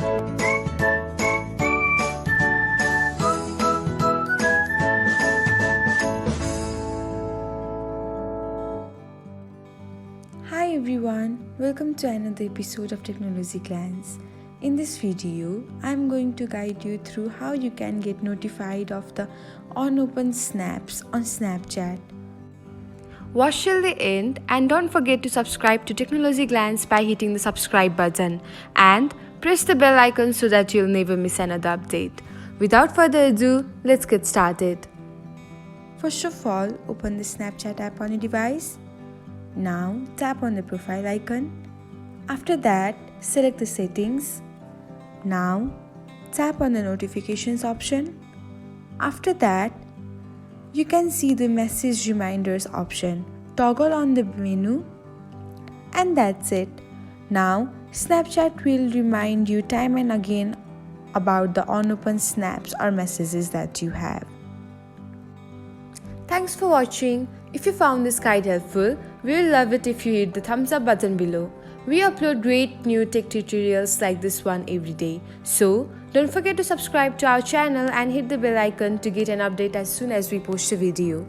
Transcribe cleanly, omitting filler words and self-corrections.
Hi everyone, welcome to another episode of Technologyglance. In this video, I'm going to guide you through how you can get notified of the unopened snaps on Snapchat. Watch till the end and don't forget to subscribe to Technologyglance by hitting the subscribe button and press the bell icon so that you'll never miss another update. Without further ado, let's get started. First of all, open the Snapchat app on your device. Now tap on the profile icon. After that, select the settings. Now tap on the notifications option. After that, you can see the message reminders option. Toggle on the menu and that's it. Now Snapchat will remind you time and again about the unopened snaps or messages that you have. Thanks for watching. If you found this guide helpful, we will love it if you hit the thumbs up button below. We upload great new tech tutorials like this one every day. So, don't forget to subscribe to our channel and hit the bell icon to get an update as soon as we post a video.